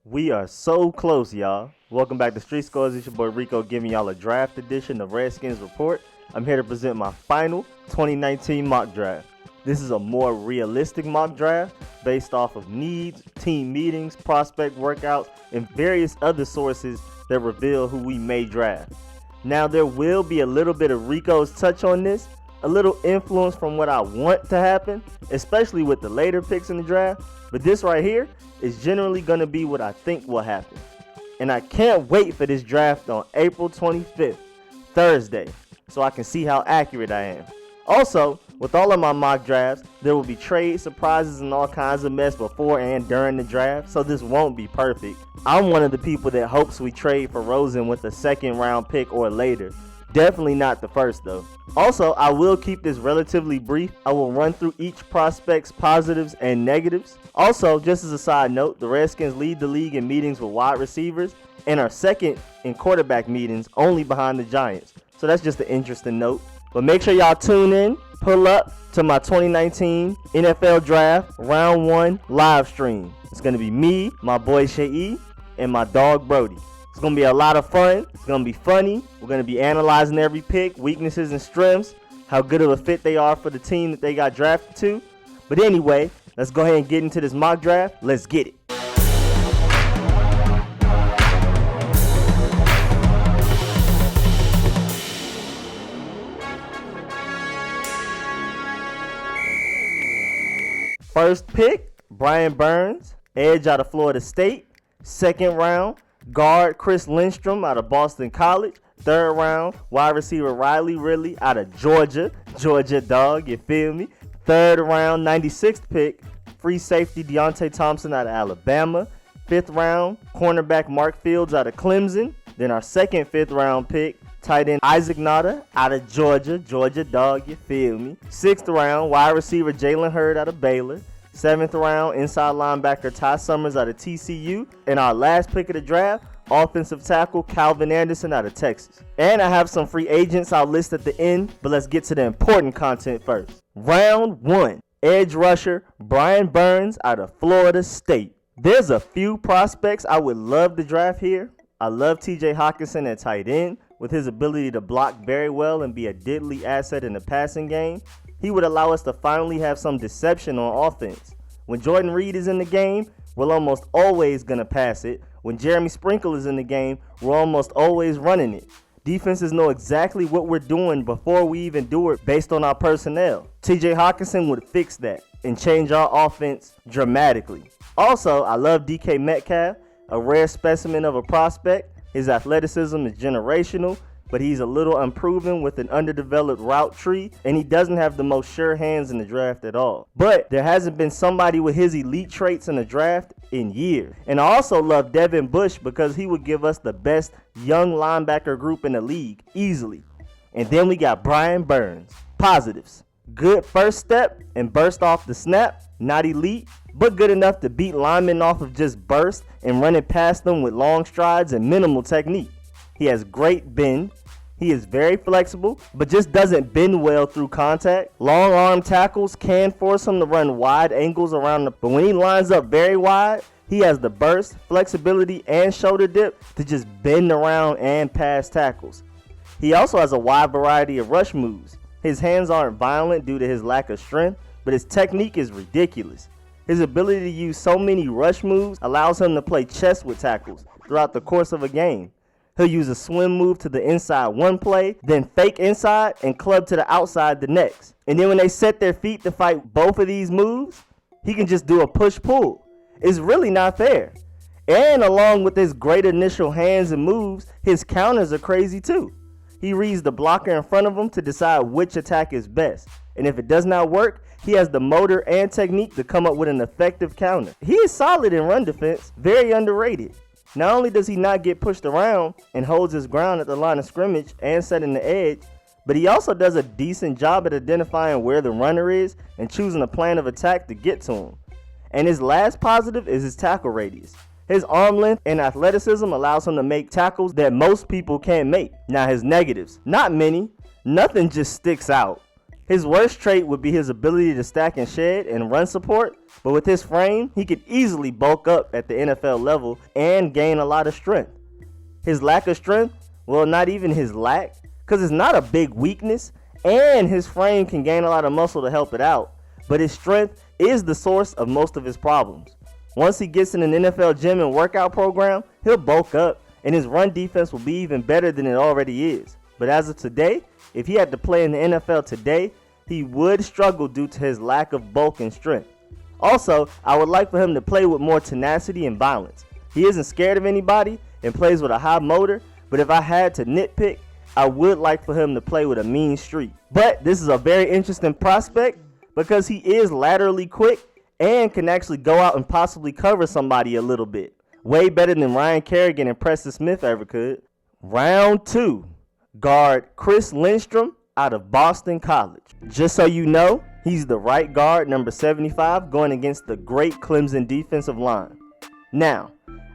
We are so close, y'all. Welcome back to Street Scores. It's your boy Rico giving y'all a draft edition of Redskins Report. I'm here to present my final 2019 mock draft. This is a more realistic mock draft based off of needs, team meetings, prospect workouts, and various other sources that reveal who we may draft. Now, there will be a little bit of Rico's touch on this, a little influence from what I want to happen, especially with the later picks in the draft, but this right here is generally going to be what I think will happen. And I can't wait for this draft on April 25th, Thursday, so I can see how accurate I am. Also, with all of my mock drafts, there will be trade surprises and all kinds of mess before and during the draft, so this won't be perfect. I'm one of the people that hopes we trade for Rosen with a second round pick or later. Definitely not the first though. Also, I will keep this relatively brief. I will run through each prospect's positives and negatives. Also, just as a side note, the Redskins lead the league in meetings with wide receivers and are second in quarterback meetings, only behind the Giants. So that's just an interesting note. But make sure y'all tune in, pull up to my 2019 NFL Draft Round 1 live stream. It's going to be me, my boy Shai, and my dog Brody. It's going to be a lot of fun. It's going to be funny. We're going to be analyzing every pick, weaknesses and strengths, how good of a fit they are for the team that they got drafted to. But anyway, let's go ahead and get into this mock draft. Let's get it. First pick, Brian Burns, edge out of Florida State. Second round, guard Chris Lindstrom out of Boston College. Third round, wide receiver Ridley out of Georgia. Georgia dog, you feel me? Third round, 96th pick, free safety Deonte Thompson out of Alabama. Fifth round, cornerback Mark Fields out of Clemson. Then our second fifth round pick, tight end Isaac Nauta out of Georgia. Georgia dog, you feel me? Sixth round, wide receiver Jalen Hurd out of Baylor. Seventh round, inside linebacker Ty Summers out of TCU. And our last pick of the draft, offensive tackle Calvin Anderson out of Texas. And I have some free agents I'll list at the end, but let's get to the important content first. Round 1, edge rusher Brian Burns out of Florida State. There's a few prospects I would love to draft here. I love TJ Hockenson at tight end. With his ability to block very well and be a deadly asset in the passing game, he would allow us to finally have some deception on offense. When Jordan Reed is in the game, we're almost always going to pass it. When Jeremy Sprinkle is in the game, we're almost always running it. Defenses know exactly what we're doing before we even do it based on our personnel. TJ Hockenson would fix that and change our offense dramatically. Also, I love DK Metcalf, a rare specimen of a prospect. His athleticism is generational, but he's a little unproven with an underdeveloped route tree, and he doesn't have the most sure hands in the draft at all. But there hasn't been somebody with his elite traits in the draft in years. And I also love Devin Bush because he would give us the best young linebacker group in the league, easily. And then we got Brian Burns. Positives: good first step and burst off the snap, not elite, but good enough to beat linemen off of just burst and running past them with long strides and minimal technique. He has great bend. He is very flexible, but just doesn't bend well through contact. Long arm tackles can force him to run wide angles around but when he lines up very wide, he has the burst, flexibility, and shoulder dip to just bend around and pass tackles. He also has a wide variety of rush moves. His hands aren't violent due to his lack of strength, but his technique is ridiculous. His ability to use so many rush moves allows him to play chess with tackles throughout the course of a game. He'll use a swim move to the inside one play, then fake inside and club to the outside the next. And then when they set their feet to fight both of these moves, he can just do a push-pull. It's really not fair. And along with his great initial hands and moves, his counters are crazy too. He reads the blocker in front of him to decide which attack is best. And if it does not work, he has the motor and technique to come up with an effective counter. He is solid in run defense, very underrated. Not only does he not get pushed around and holds his ground at the line of scrimmage and setting the edge, but he also does a decent job at identifying where the runner is and choosing a plan of attack to get to him. And his last positive is his tackle radius. His arm length and athleticism allows him to make tackles that most people can't make. Now his negatives, not many. Nothing just sticks out. His worst trait would be his ability to stack and shed and run support, but with his frame, he could easily bulk up at the NFL level and gain a lot of strength. His lack of strength, well, not even his lack, because it's not a big weakness, and his frame can gain a lot of muscle to help it out, but his strength is the source of most of his problems. Once he gets in an NFL gym and workout program, he'll bulk up, and his run defense will be even better than it already is. But as of today, if he had to play in the NFL today, he would struggle due to his lack of bulk and strength. Also, I would like for him to play with more tenacity and violence. He isn't scared of anybody and plays with a high motor, but if I had to nitpick, I would like for him to play with a mean streak. But this is a very interesting prospect because he is laterally quick and can actually go out and possibly cover somebody a little bit. Way better than Ryan Kerrigan and Preston Smith ever could. Round 2. Guard Chris Lindstrom out of Boston College. Just so you know, he's the right guard, number 75, going against the great Clemson defensive line. Now,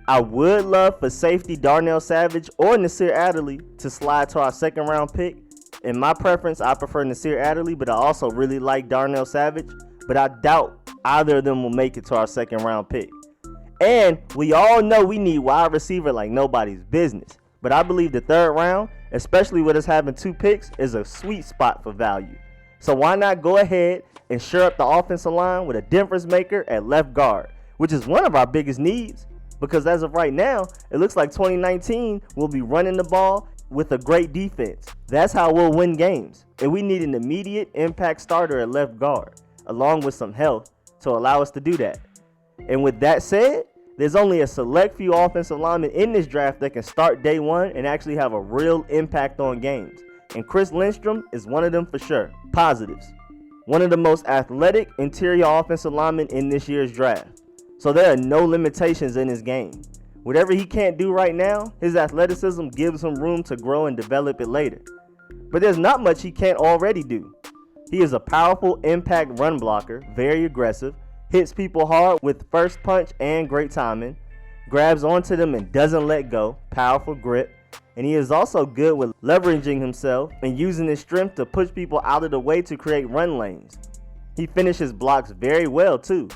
I would love for safety Darnell Savage or Nasir Adderley to slide to our second round pick. In my preference, I prefer Nasir Adderley, but I also really like Darnell Savage, but I doubt either of them will make it to our second round pick. And we all know we need wide receiver like nobody's business. But I believe the third round, especially with us having 2 picks, is a sweet spot for value. So why not go ahead and shore up the offensive line with a difference maker at left guard, which is one of our biggest needs. Because as of right now, it looks like 2019 will be running the ball with a great defense. That's how we'll win games. And we need an immediate impact starter at left guard, along with some health to allow us to do that. And with that said, there's only a select few offensive linemen in this draft that can start day one and actually have a real impact on games. And Chris Lindstrom is one of them for sure. Positives. One of the most athletic interior offensive linemen in this year's draft. So there are no limitations in his game. Whatever he can't do right now, his athleticism gives him room to grow and develop it later. But there's not much he can't already do. He is a powerful impact run blocker, very aggressive, hits people hard with first punch and great timing, grabs onto them and doesn't let go, powerful grip, and he is also good with leveraging himself and using his strength to push people out of the way to create run lanes. He finishes blocks very well too,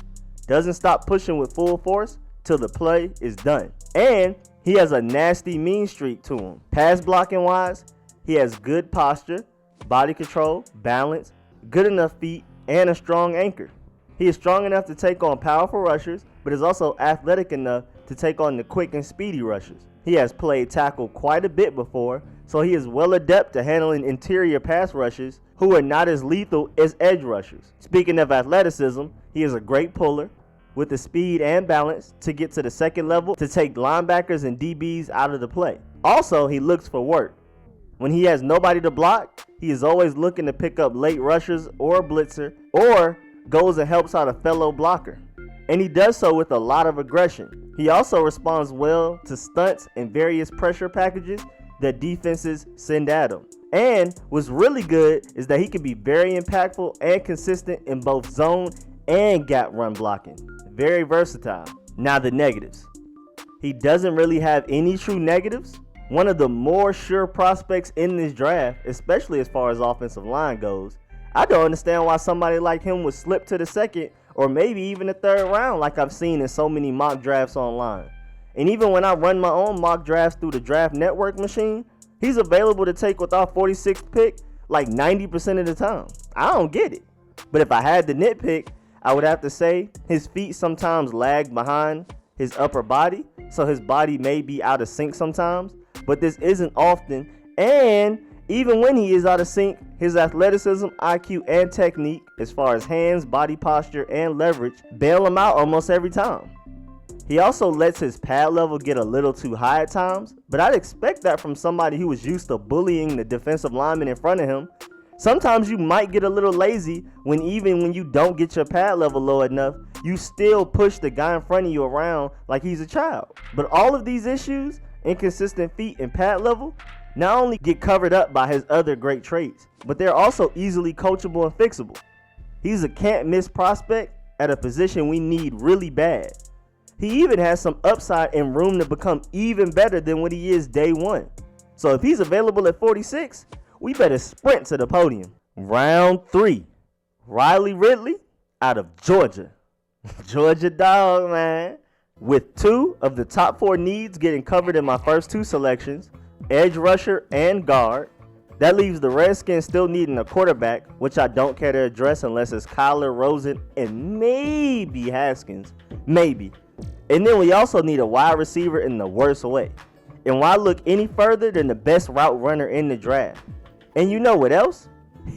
doesn't stop pushing with full force till the play is done. And he has a nasty mean streak to him. Pass blocking wise, he has good posture, body control, balance, good enough feet, and a strong anchor. He is strong enough to take on powerful rushers, but is also athletic enough to take on the quick and speedy rushers. He has played tackle quite a bit before, so he is well adept to handling interior pass rushers who are not as lethal as edge rushers. Speaking of athleticism, he is a great puller with the speed and balance to get to the second level to take linebackers and DBs out of the play. Also, he looks for work. When he has nobody to block, he is always looking to pick up late rushers or a blitzer, or goes and helps out a fellow blocker. And he does so with a lot of aggression. He also responds well to stunts and various pressure packages that defenses send at him. And what's really good is that he can be very impactful and consistent in both zone and gap run blocking. Very versatile. Now the negatives. He doesn't really have any true negatives. One of the more sure prospects in this draft, especially as far as offensive line goes. I don't understand why somebody like him would slip to the second or maybe even the third round like I've seen in so many mock drafts online. And even when I run my own mock drafts through the Draft Network machine, he's available to take with our 46th pick like 90% of the time. I don't get it. But if I had to nitpick, I would have to say his feet sometimes lag behind his upper body, so his body may be out of sync sometimes, but this isn't often. And even when he is out of sync, his athleticism, IQ, and technique, as far as hands, body posture, and leverage, bail him out almost every time. He also lets his pad level get a little too high at times, but I'd expect that from somebody who was used to bullying the defensive lineman in front of him. Sometimes you might get a little lazy when even when you don't get your pad level low enough, you still push the guy in front of you around like he's a child. But all of these issues, inconsistent feet and pad level, not only get covered up by his other great traits, but they're also easily coachable and fixable. He's a can't miss prospect at a position we need really bad. He even has some upside and room to become even better than what he is day one. So if he's available at 46, we better sprint to the podium. Round 3, Ridley out of Georgia. Georgia dog, man. With 2 of the top 4 needs getting covered in my first 2 selections, edge rusher and guard, that leaves the Redskins still needing a quarterback, which I don't care to address unless it's Kyler, Rosen, and maybe Haskins. Maybe. And then we also need a wide receiver in the worst way. And why look any further than the best route runner in the draft? And you know what else?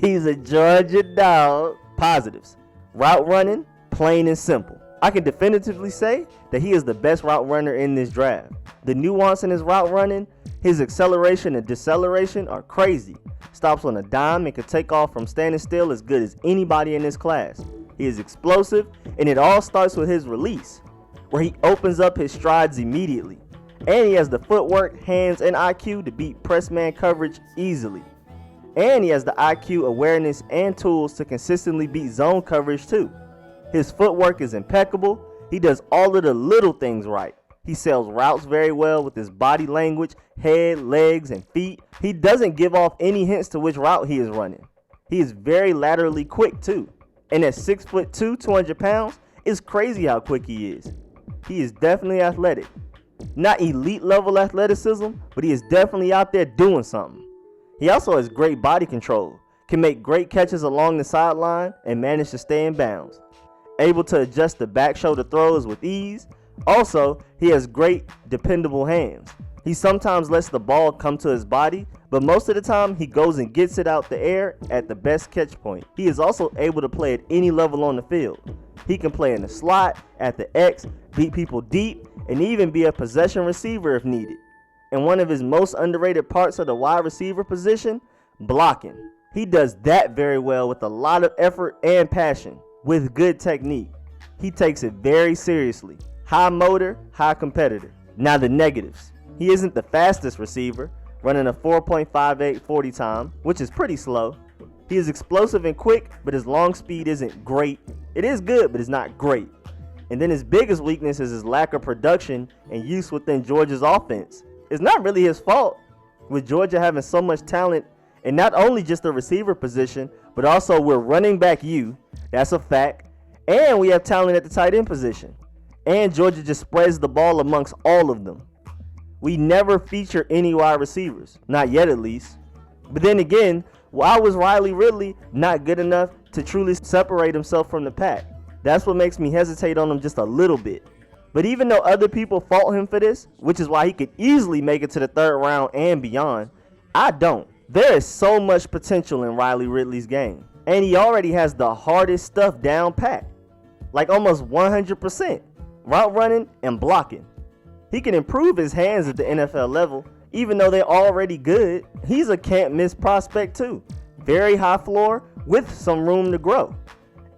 He's a Georgia dog. Positives. Route running, plain and simple. I can definitively say that he is the best route runner in this draft. The nuance in his route running, his acceleration and deceleration are crazy. Stops on a dime and can take off from standing still as good as anybody in this class. He is explosive, and it all starts with his release, where he opens up his strides immediately. And he has the footwork, hands, and IQ to beat press man coverage easily. And he has the IQ, awareness, and tools to consistently beat zone coverage too. His footwork is impeccable. He does all of the little things right. He sells routes very well with his body language, head, legs, and feet. He doesn't give off any hints to which route he is running. He is very laterally quick too. And at 6'2", 200 pounds, it's crazy how quick he is. He is definitely athletic. Not elite level athleticism, but he is definitely out there doing something. He also has great body control, can make great catches along the sideline, and manage to stay in bounds. Able to adjust the back shoulder throws with ease. Also, he has great, dependable hands. He sometimes lets the ball come to his body, but most of the time he goes and gets it out the air at the best catch point. He is also able to play at any level on the field. He can play in the slot, at the X, beat people deep, and even be a possession receiver if needed. And one of his most underrated parts of the wide receiver position, blocking. He does that very well with a lot of effort and passion, with good technique. He takes it very seriously. High motor, high competitor. Now the negatives. He isn't the fastest receiver, running a 4.58 40 time, which is pretty slow. He is explosive and quick, but his long speed isn't great. It is good, but it's not great. And then his biggest weakness is his lack of production and use within Georgia's offense. It's not really his fault, with Georgia having so much talent, and not only just the receiver position, but also we're running back you. That's a fact. And we have talent at the tight end position. And Georgia just spreads the ball amongst all of them. We never feature any wide receivers. Not yet, at least. But then again, why was Ridley not good enough to truly separate himself from the pack? That's what makes me hesitate on him just a little bit. But even though other people fault him for this, which is why he could easily make it to the 3rd round and beyond, I don't. There is so much potential in Ridley's game. And he already has the hardest stuff down pat. Like almost 100%. Route running and blocking. He can improve his hands at the NFL level, even though they're already good. He's a can't miss prospect too. Very high floor with some room to grow.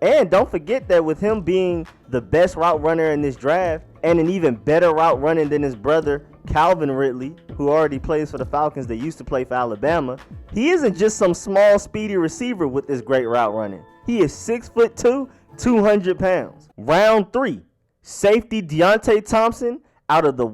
And don't forget that with him being the best route runner in this draft and an even better route running than his brother Calvin Ridley, who already plays for the Falcons that used to play for Alabama, he isn't just some small speedy receiver with this great route running. He is 6'2", 200 pounds. Round 3, safety Deonte Thompson out of the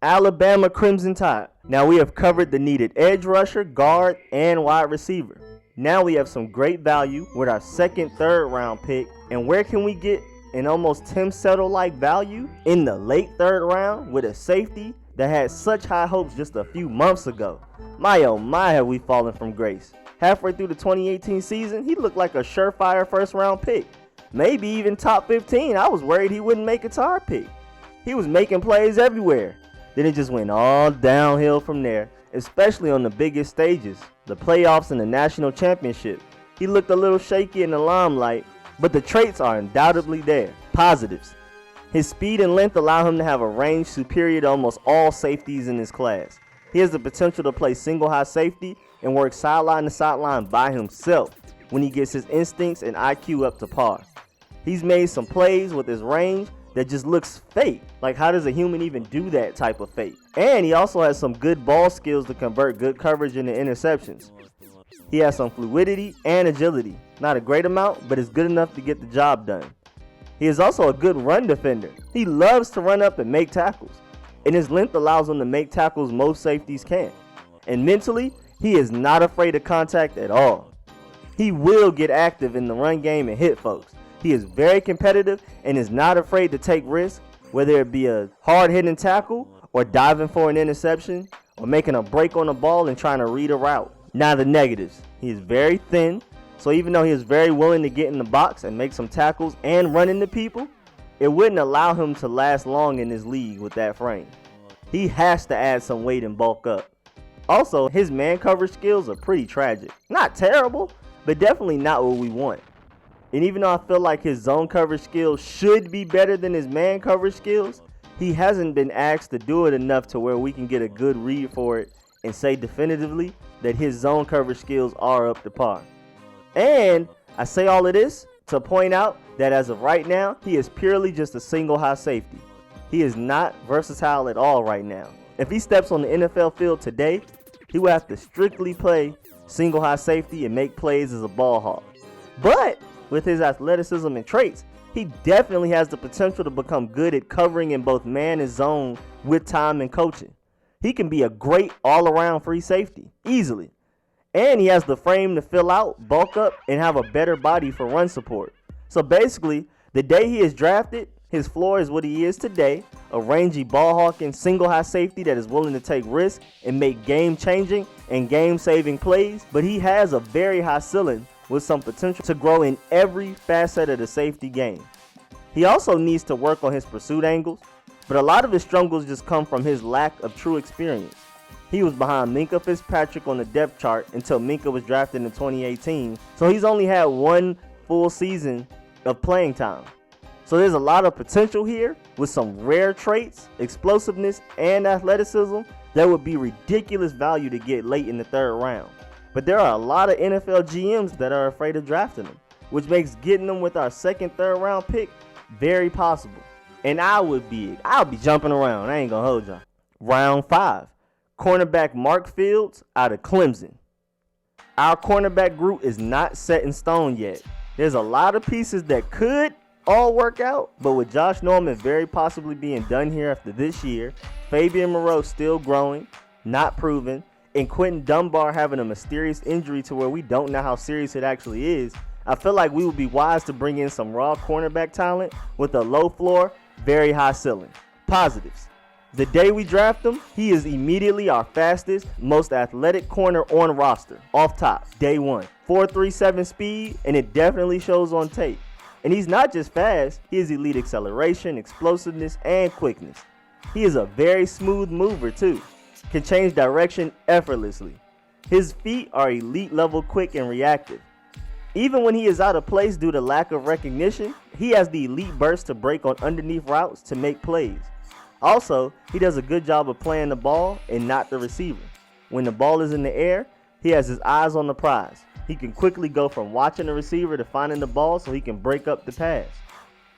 Alabama Crimson Tide. Now we have covered the needed edge rusher, guard, and wide receiver. Now we have some great value with our 2nd, 3rd round pick. And where can we get an almost Tim Settle-like value? In the late 3rd round with a safety that had such high hopes just a few months ago. My oh my, have we fallen from grace. Halfway through the 2018 season, he looked like a surefire 1st round pick. Maybe even top 15. I was worried he wouldn't make it to our pick. He was making plays everywhere. Then it just went all downhill from there, especially on the biggest stages, the playoffs and the national championship. He looked a little shaky in the limelight, but the traits are undoubtedly there. Positives. His speed and length allow him to have a range superior to almost all safeties in his class. He has the potential to play single high safety and work sideline to sideline by himself when he gets his instincts and IQ up to par. He's made some plays with his range that just looks fake. Like, how does a human even do that type of fake? And he also has some good ball skills to convert good coverage into interceptions. He has some fluidity and agility. Not a great amount, but it's good enough to get the job done. He is also a good run defender. He loves to run up and make tackles. And his length allows him to make tackles most safeties can't. And mentally, He is not afraid of contact at all. He will get active in the run game and hit folks. He is very competitive and is not afraid to take risks, whether it be a hard-hitting tackle or diving for an interception or making a break on the ball and trying to read a route. Now the negatives. He is very thin, so even though he is very willing to get in the box and make some tackles and run into people, it wouldn't allow him to last long in this league with that frame. He has to add some weight and bulk up. Also, his man coverage skills are pretty tragic. Not terrible, but definitely not what we want. And even though I feel like his zone coverage skills should be better than his man coverage skills, he hasn't been asked to do it enough to where we can get a good read for it and say definitively that his zone coverage skills are up to par. And I say all of this to point out that as of right now, he is purely just a single high safety. He is not versatile at all right now. If he steps on the NFL field today, he will have to strictly play single high safety and make plays as a ball hawk. But with his athleticism and traits, he definitely has the potential to become good at covering in both man and zone with time and coaching. He can be a great all-around free safety, easily. And he has the frame to fill out, bulk up, and have a better body for run support. So basically, the day he is drafted, his floor is what he is today, a rangy ball-hawking single high safety that is willing to take risks and make game-changing and game-saving plays, but he has a very high ceiling with some potential to grow in every facet of the safety game. He also needs to work on his pursuit angles, but a lot of his struggles just come from his lack of true experience. He was behind Minkah Fitzpatrick on the depth chart until Minkah was drafted in 2018, so he's only had one full season of playing time. So there's a lot of potential here with some rare traits, explosiveness, and athleticism that would be ridiculous value to get late in the third round. But there are a lot of NFL GMs that are afraid of drafting them, which makes getting them with our second, third round pick very possible. And I'll be jumping around. I ain't gonna hold y'all. Round 5, cornerback Mark Fields out of Clemson. Our cornerback group is not set in stone yet. There's a lot of pieces that could all work out, but with Josh Norman very possibly being done here after this year, Fabian Moreau still growing, not proven, and Quentin Dunbar having a mysterious injury to where we don't know how serious it actually is, I feel like we would be wise to bring in some raw cornerback talent with a low floor, very high ceiling. Positives. The day we draft him, he is immediately our fastest, most athletic corner on roster, off top, day one. 4.37 speed, and it definitely shows on tape. And he's not just fast, he has elite acceleration, explosiveness, and quickness. He is a very smooth mover too. Can change direction effortlessly. His feet are elite level quick and reactive. Even when he is out of place due to lack of recognition, he has the elite burst to break on underneath routes to make plays. Also, he does a good job of playing the ball and not the receiver. When the ball is in the air, he has his eyes on the prize. He can quickly go from watching the receiver to finding the ball so he can break up the pass.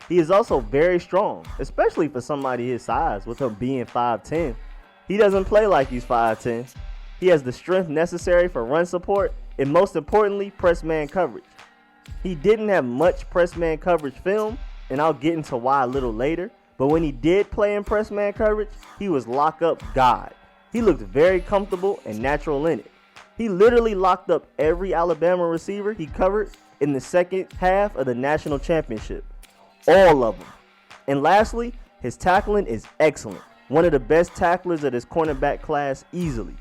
He is also very strong, especially for somebody his size with him being 5'10". He doesn't play like he's 5'10". He has the strength necessary for run support and most importantly, press man coverage. He didn't have much press man coverage film, and I'll get into why a little later, but when he did play in press man coverage, he was lock up God. He looked very comfortable and natural in it. He literally locked up every Alabama receiver he covered in the second half of the national championship. All of them. And lastly, his tackling is excellent. One of the best tacklers of this cornerback class easily.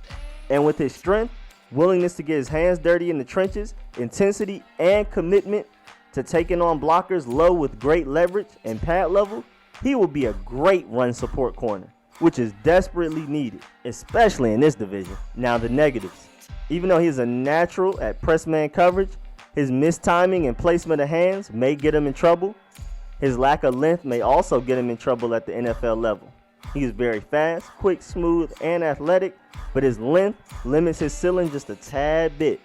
And with his strength, willingness to get his hands dirty in the trenches, intensity, and commitment to taking on blockers low with great leverage and pad level, he will be a great run support corner, which is desperately needed, especially in this division. Now the negatives. Even though he's a natural at press man coverage, his mistiming and placement of hands may get him in trouble. His lack of length may also get him in trouble at the NFL level. He is very fast, quick, smooth, and athletic, but his length limits his ceiling just a tad bit.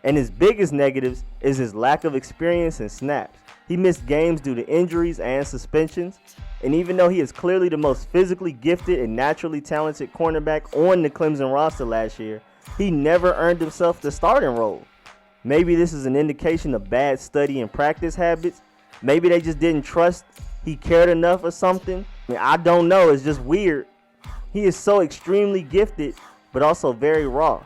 And his biggest negatives is his lack of experience in snaps. He missed games due to injuries and suspensions, and even though he is clearly the most physically gifted and naturally talented cornerback on the Clemson roster last year, he never earned himself the starting role. Maybe this is an indication of bad study and practice habits. Maybe they just didn't trust he cared enough or something. I don't know. It's just weird. He is so extremely gifted, but also very raw.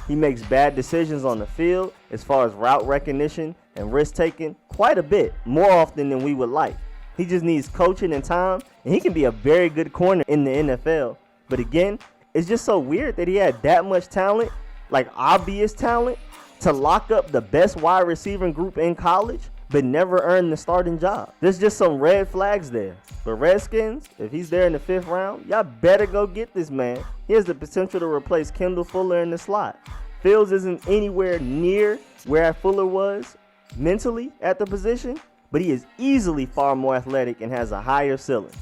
He makes bad decisions on the field as far as route recognition and risk taking quite a bit, more often than we would like. He just needs coaching and time, and he can be a very good corner in the NFL. But again, it's just so weird that he had that much talent, like obvious talent, to lock up the best wide receiving group in college, but never earn the starting job. There's just some red flags there. But Redskins, if he's there in the 5th round, y'all better go get this man. He has the potential to replace Kendall Fuller in the slot. Fields isn't anywhere near where Fuller was mentally at the position, but he is easily far more athletic and has a higher ceiling.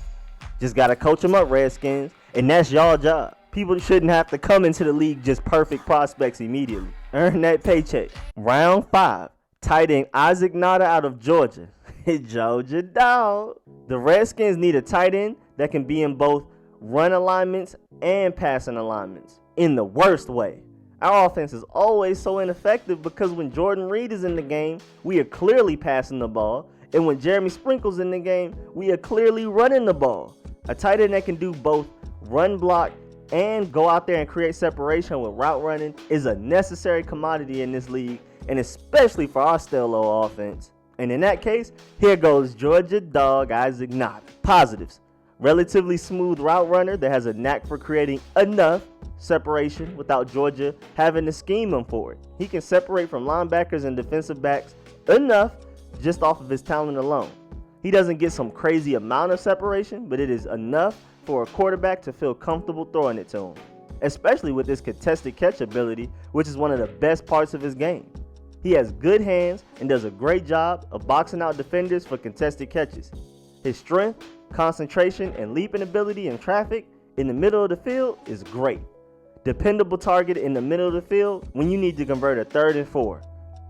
Just gotta coach him up, Redskins, and that's y'all job. People shouldn't have to come into the league just perfect prospects immediately. Earn that paycheck. Round 5. Tight end Isaac Nauta out of Georgia. Georgia dog. The Redskins need a tight end that can be in both run alignments and passing alignments in the worst way. Our offense is always so ineffective because when Jordan Reed is in the game, we are clearly passing the ball. And when Jeremy Sprinkle's in the game, we are clearly running the ball. A tight end that can do both run block and go out there and create separation with route running is a necessary commodity in this league, and especially for our Stello offense. And in that case, here goes Georgia dog Isaac Nauta. Positives: relatively smooth route runner that has a knack for creating enough separation without Georgia having to scheme him for it. He can separate from linebackers and defensive backs enough just off of his talent alone. He doesn't get some crazy amount of separation, but it is enough for a quarterback to feel comfortable throwing it to him, especially with his contested catch ability, which is one of the best parts of his game. He has good hands and does a great job of boxing out defenders for contested catches. His strength, concentration, and leaping ability in traffic in the middle of the field is great. Dependable target in the middle of the field when you need to convert a 3rd and 4.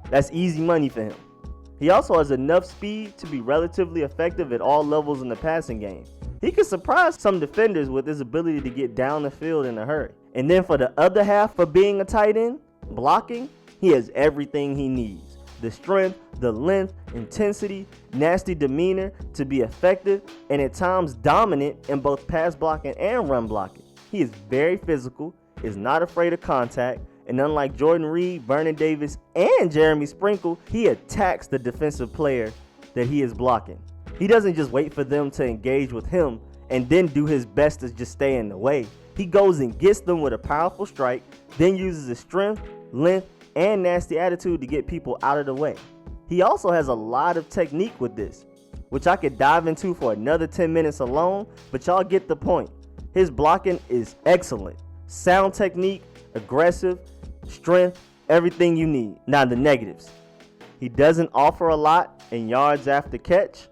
That's easy money for him. He also has enough speed to be relatively effective at all levels in the passing game. He can surprise some defenders with his ability to get down the field in a hurry. And then for the other half of being a tight end, blocking, he has everything he needs. The strength, the length, intensity, nasty demeanor to be effective and at times dominant in both pass blocking and run blocking. He is very physical, is not afraid of contact, and unlike Jordan Reed, Vernon Davis, and Jeremy Sprinkle, he attacks the defensive player that he is blocking. He doesn't just wait for them to engage with him and then do his best to just stay in the way. He goes and gets them with a powerful strike, then uses his strength, length, and nasty attitude to get people out of the way. He also has a lot of technique with this, which I could dive into for another 10 minutes alone, but y'all get the point. His blocking is excellent. Sound technique, aggressive, strength, everything you need. Now the negatives. He doesn't offer a lot in yards after catch.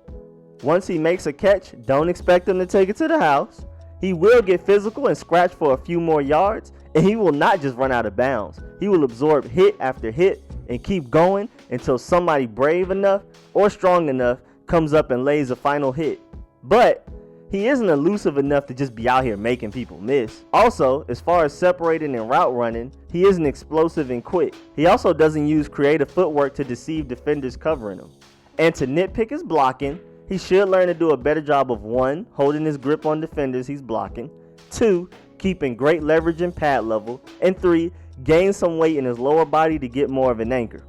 Once he makes a catch, don't expect him to take it to the house. He will get physical and scratch for a few more yards, and he will not just run out of bounds. He will absorb hit after hit and keep going until somebody brave enough or strong enough comes up and lays a final hit. But he isn't elusive enough to just be out here making people miss. Also, as far as separating and route running, he isn't explosive and quick. He also doesn't use creative footwork to deceive defenders covering him. And to nitpick his blocking, he should learn to do a better job of 1, holding his grip on defenders he's blocking, 2, keeping great leverage and pad level, and 3, gain some weight in his lower body to get more of an anchor.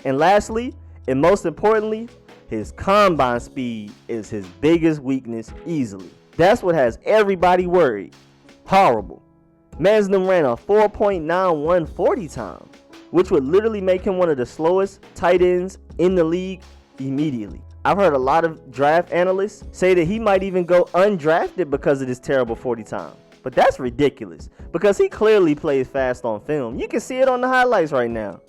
And lastly, and most importantly, his combine speed is his biggest weakness easily. That's what has everybody worried. Horrible. Man's them ran a 4.91 40 time, which would literally make him one of the slowest tight ends in the league immediately. I've heard a lot of draft analysts say that he might even go undrafted because of this terrible 40 time. But that's ridiculous because he clearly plays fast on film. You can see it on the highlights right now.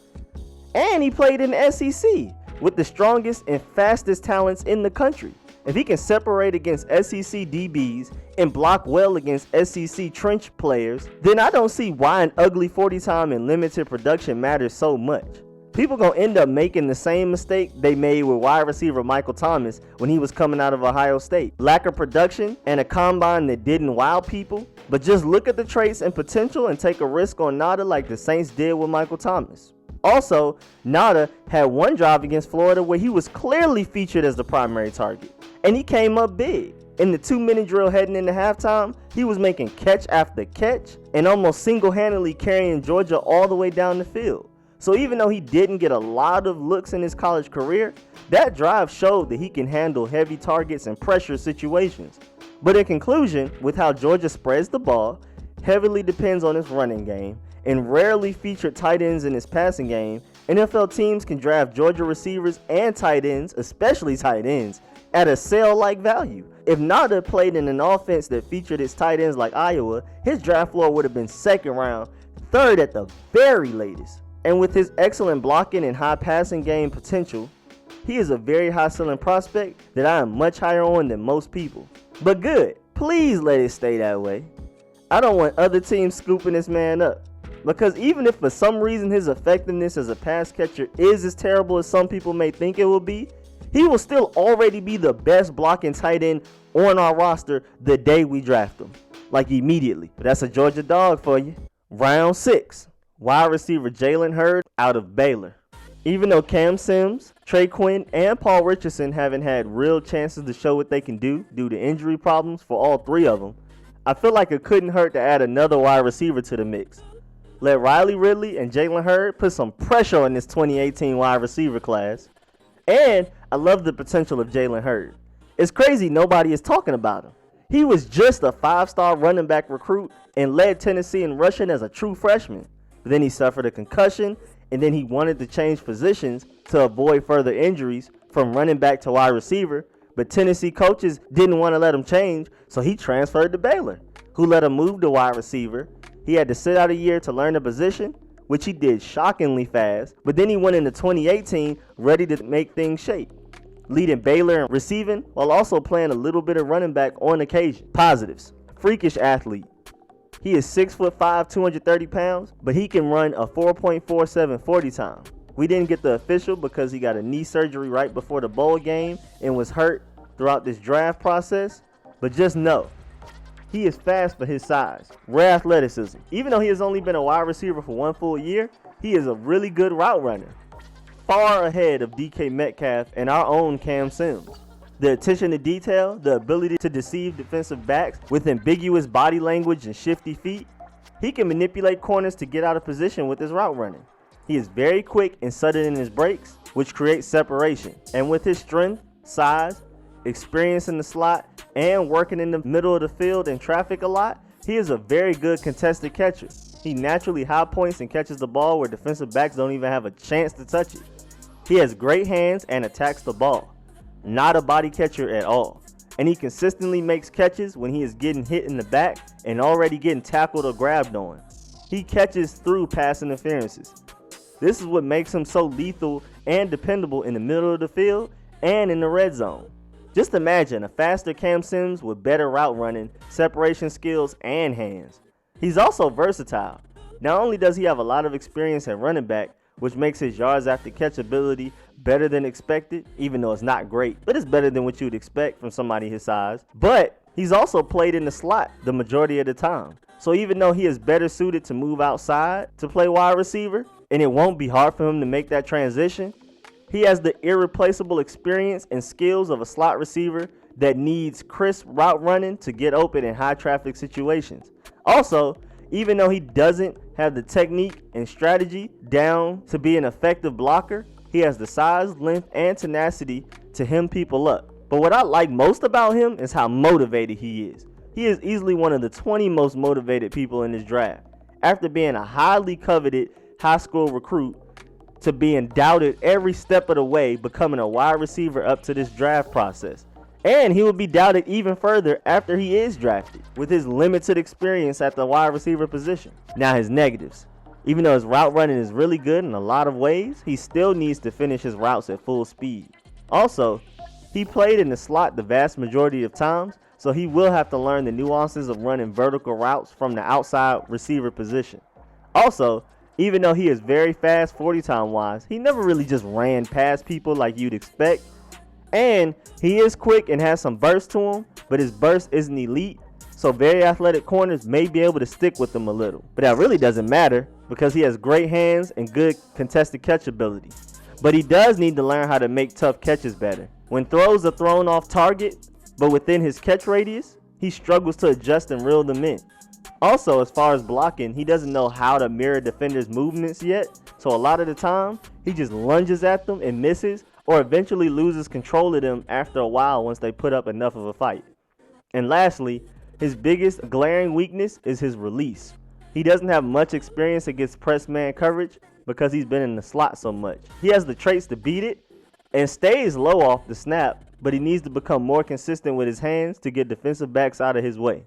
And he played in the SEC with the strongest and fastest talents in the country. If he can separate against SEC DBs and block well against SEC trench players, then I don't see why an ugly 40 time and limited production matters so much. People gonna end up making the same mistake they made with wide receiver Michael Thomas when he was coming out of Ohio State. Lack of production and a combine that didn't wow people, but just look at the traits and potential and take a risk on Nauta like the Saints did with Michael Thomas. Also, Nauta had one drive against Florida where he was clearly featured as the primary target, and he came up big. In the 2-minute drill heading into halftime, he was making catch after catch and almost single-handedly carrying Georgia all the way down the field. So even though he didn't get a lot of looks in his college career, that drive showed that he can handle heavy targets and pressure situations. But in conclusion, with how Georgia spreads the ball, heavily depends on its running game, and rarely featured tight ends in its passing game, NFL teams can draft Georgia receivers and tight ends, especially tight ends, at a sale-like value. If Nauta played in an offense that featured its tight ends like Iowa, his draft floor would have been second round, third at the very latest. And with his excellent blocking and high passing game potential, he is a very high ceiling prospect that I am much higher on than most people. But good, please let it stay that way. I don't want other teams scooping this man up. Because even if for some reason his effectiveness as a pass catcher is as terrible as some people may think it will be, he will still already be the best blocking tight end on our roster the day we draft him. Like immediately. But that's a Georgia dog for you. Round 6. Wide receiver Jalen Hurd out of Baylor. Even though Cam Sims, Trey Quinn, and Paul Richardson haven't had real chances to show what they can do due to injury problems for all three of them, I feel like it couldn't hurt to add another wide receiver to the mix. Let Ridley and Jalen Hurd put some pressure on this 2018 wide receiver class. And I love the potential of Jalen Hurd. It's crazy nobody is talking about him. He was just a 5-star running back recruit and led Tennessee in rushing as a true freshman. But then he suffered a concussion, and then he wanted to change positions to avoid further injuries from running back to wide receiver. But Tennessee coaches didn't want to let him change, so he transferred to Baylor, who let him move to wide receiver. He had to sit out a year to learn the position, which he did shockingly fast, but then he went into 2018 ready to make things shake, leading Baylor in receiving while also playing a little bit of running back on occasion. Positives: freakish athlete. He is 6'5", 230 pounds, but he can run a 4.47 40 time. We didn't get the official because he got a knee surgery right before the bowl game and was hurt throughout this draft process, but just know, he is fast for his size. Rare athleticism. Even though he has only been a wide receiver for 1 full year, he is a really good route runner. Far ahead of DK Metcalf and our own Cam Sims. The attention to detail, the ability to deceive defensive backs with ambiguous body language and shifty feet. He can manipulate corners to get out of position with his route running. He is very quick and sudden in his breaks, which creates separation. And with his strength, size, experience in the slot, and working in the middle of the field and traffic a lot, he is a very good contested catcher. He naturally high points and catches the ball where defensive backs don't even have a chance to touch it. He has great hands and attacks the ball. Not a body catcher at all. And he consistently makes catches when he is getting hit in the back and already getting tackled or grabbed on. He catches through pass interferences. This is what makes him so lethal and dependable in the middle of the field and in the red zone. Just imagine a faster Cam Sims with better route running, separation skills, and hands. He's also versatile. Not only does he have a lot of experience at running back, which makes his yards after catch ability better than expected, even though it's not great, but it's better than what you'd expect from somebody his size. But he's also played in the slot the majority of the time. So even though he is better suited to move outside to play wide receiver, and it won't be hard for him to make that transition, he has the irreplaceable experience and skills of a slot receiver that needs crisp route running to get open in high traffic situations. Also, even though he doesn't have the technique and strategy down to be an effective blocker, he has the size, length, and tenacity to hem people up. But what I like most about him is how motivated he is. He is easily one of the 20 most motivated people in this draft. After being a highly coveted high school recruit to being doubted every step of the way, becoming a wide receiver up to this draft process. And he will be doubted even further after he is drafted with his limited experience at the wide receiver position. Now his negatives. Even though his route running is really good in a lot of ways, he still needs to finish his routes at full speed. Also, he played in the slot the vast majority of times, so he will have to learn the nuances of running vertical routes from the outside receiver position. Also, even though he is very fast 40 time wise, he never really just ran past people like you'd expect. And he is quick and has some burst to him, but his burst isn't elite, so very athletic corners may be able to stick with him a little. But that really doesn't matter because he has great hands and good contested catch ability. But he does need to learn how to make tough catches better. When throws are thrown off target, but within his catch radius, he struggles to adjust and reel them in. Also, as far as blocking, he doesn't know how to mirror defenders' movements yet, so a lot of the time, he just lunges at them and misses, or eventually loses control of them after a while once they put up enough of a fight. And lastly, his biggest glaring weakness is his release. He doesn't have much experience against press man coverage because he's been in the slot so much. He has the traits to beat it and stays low off the snap, but he needs to become more consistent with his hands to get defensive backs out of his way.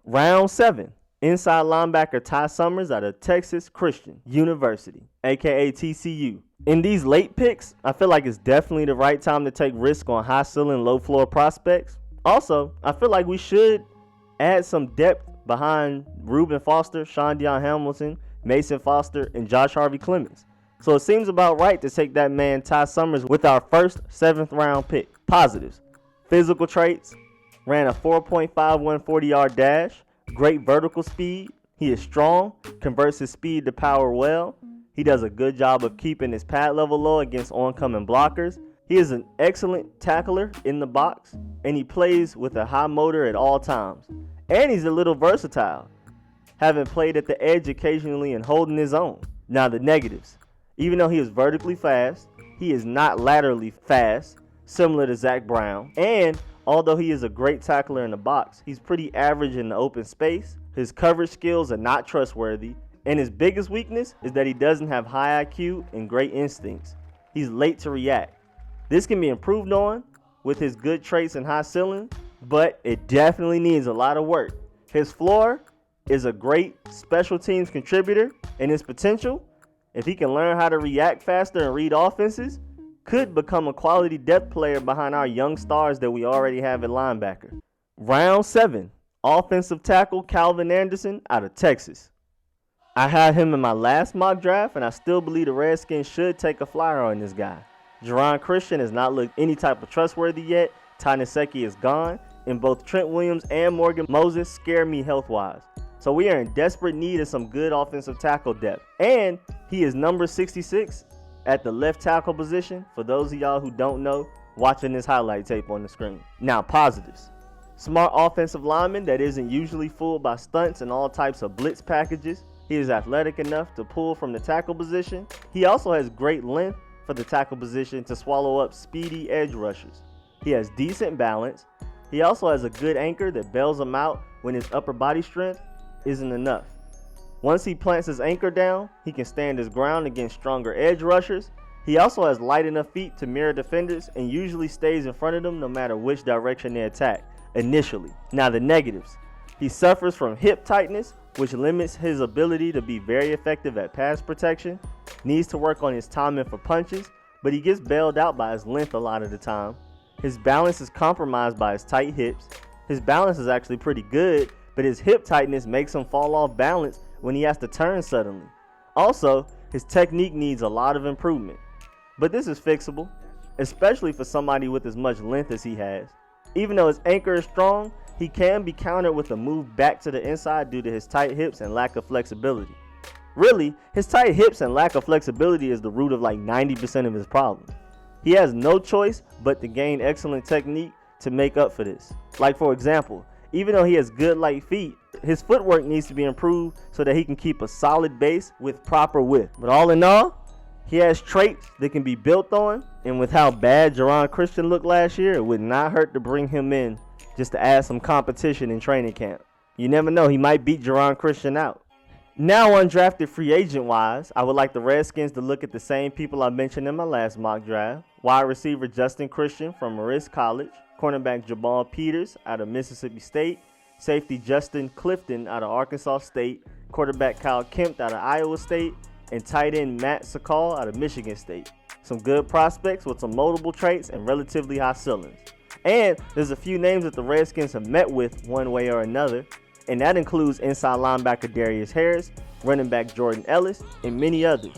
Round 7. Inside linebacker Ty Summers out of Texas Christian University, aka TCU. In these late picks, I feel like it's definitely the right time to take risk on high ceiling, low floor prospects. Also, I feel like we should add some depth behind Reuben Foster, Sean Deion Hamilton, Mason Foster, and Josh Harvey Clemens. So it seems about right to take that man Ty Summers with our first 7th round pick. Positives: physical traits, ran a 4.51 40-yard dash, great vertical speed, he is strong, converts his speed to power well, he does a good job of keeping his pad level low against oncoming blockers, he is an excellent tackler in the box, and he plays with a high motor at all times. And he's a little versatile, having played at the edge occasionally and holding his own. Now the negatives: even though he is vertically fast, he is not laterally fast, similar to Zach Brown. And although he is a great tackler in the box, he's pretty average in the open space. His coverage skills are not trustworthy. And his biggest weakness is that he doesn't have high IQ and great instincts. He's late to react. This can be improved on with his good traits and high ceiling, but it definitely needs a lot of work. His floor is a great special teams contributor, and his potential, if he can learn how to react faster and read offenses, could become a quality depth player behind our young stars that we already have at linebacker. Round 7, offensive tackle Calvin Anderson out of Texas. I had him in my last mock draft, and I still believe the Redskins should take a flyer on this guy. Jerron Christian has not looked any type of trustworthy yet. Ty Nsekhe is gone, and both Trent Williams and Morgan Moses scare me health-wise. So we are in desperate need of some good offensive tackle depth. And he is number 66 at the left tackle position, for those of y'all who don't know, watching this highlight tape on the screen. Now, positives: smart offensive lineman that isn't usually fooled by stunts and all types of blitz packages. He is athletic enough to pull from the tackle position. He also has great length for the tackle position to swallow up speedy edge rushers. He has decent balance. He also has a good anchor that bails him out when his upper body strength isn't enough. Once he plants his anchor down, he can stand his ground against stronger edge rushers. He also has light enough feet to mirror defenders and usually stays in front of them no matter which direction they attack initially. Now the negatives: he suffers from hip tightness, which limits his ability to be very effective at pass protection. Needs to work on his timing for punches, but he gets bailed out by his length a lot of the time. His balance is compromised by his tight hips. His balance is actually pretty good, but his hip tightness makes him fall off balance when he has to turn suddenly. Also, his technique needs a lot of improvement. But this is fixable, especially for somebody with as much length as he has. Even though his anchor is strong, he can be countered with a move back to the inside due to his tight hips and lack of flexibility. Really, his tight hips and lack of flexibility is the root of like 90% of his problems. He has no choice but to gain excellent technique to make up for this. Like, for example, even though he has good light feet, his footwork needs to be improved so that he can keep a solid base with proper width. But all in all, he has traits that can be built on, and with how bad Jerron Christian looked last year, it would not hurt to bring him in just to add some competition in training camp. You never know, he might beat Jerron Christian out. Now, undrafted free agent wise, I would like the Redskins to look at the same people I mentioned in my last mock draft. Wide receiver Justin Christian from Marist College, cornerback Jabal Peters out of Mississippi State, safety Justin Clifton out of Arkansas State, quarterback Kyle Kempt out of Iowa State, and tight end Matt Sakal out of Michigan State. Some good prospects with some moldable traits and relatively high ceilings. And there's a few names that the Redskins have met with one way or another, and that includes inside linebacker Darius Harris, running back Jordan Ellis, and many others.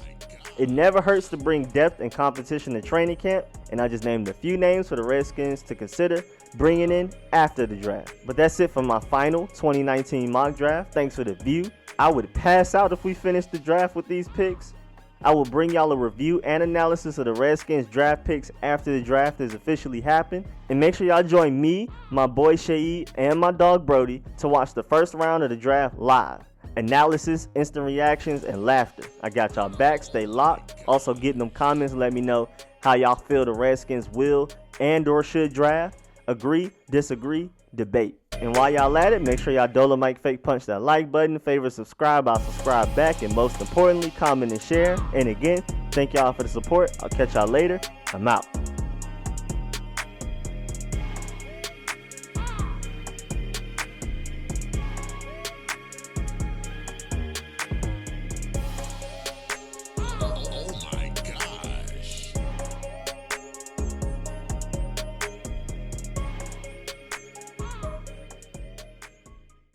It never hurts to bring depth and competition to training camp, and I just named a few names for the Redskins to consider bringing in after the draft. But that's it for my final 2019 mock draft. Thanks for the view. I would pass out if we finished the draft with these picks. I will bring y'all a review and analysis of the Redskins draft picks after the draft has officially happened. And make sure y'all join me, my boy Shaid, and my dog Brody to watch the first round of the draft live. Analysis, instant reactions, and laughter. I got y'all back. Stay locked. Also, get in them comments. Let me know how y'all feel the Redskins will and or should draft. Agree, disagree, debate. And while y'all at it, make sure y'all Dolomite fake punch that like button. Favorite, subscribe. I'll subscribe back. And most importantly, comment and share. And again, thank y'all for the support. I'll catch y'all later. I'm out.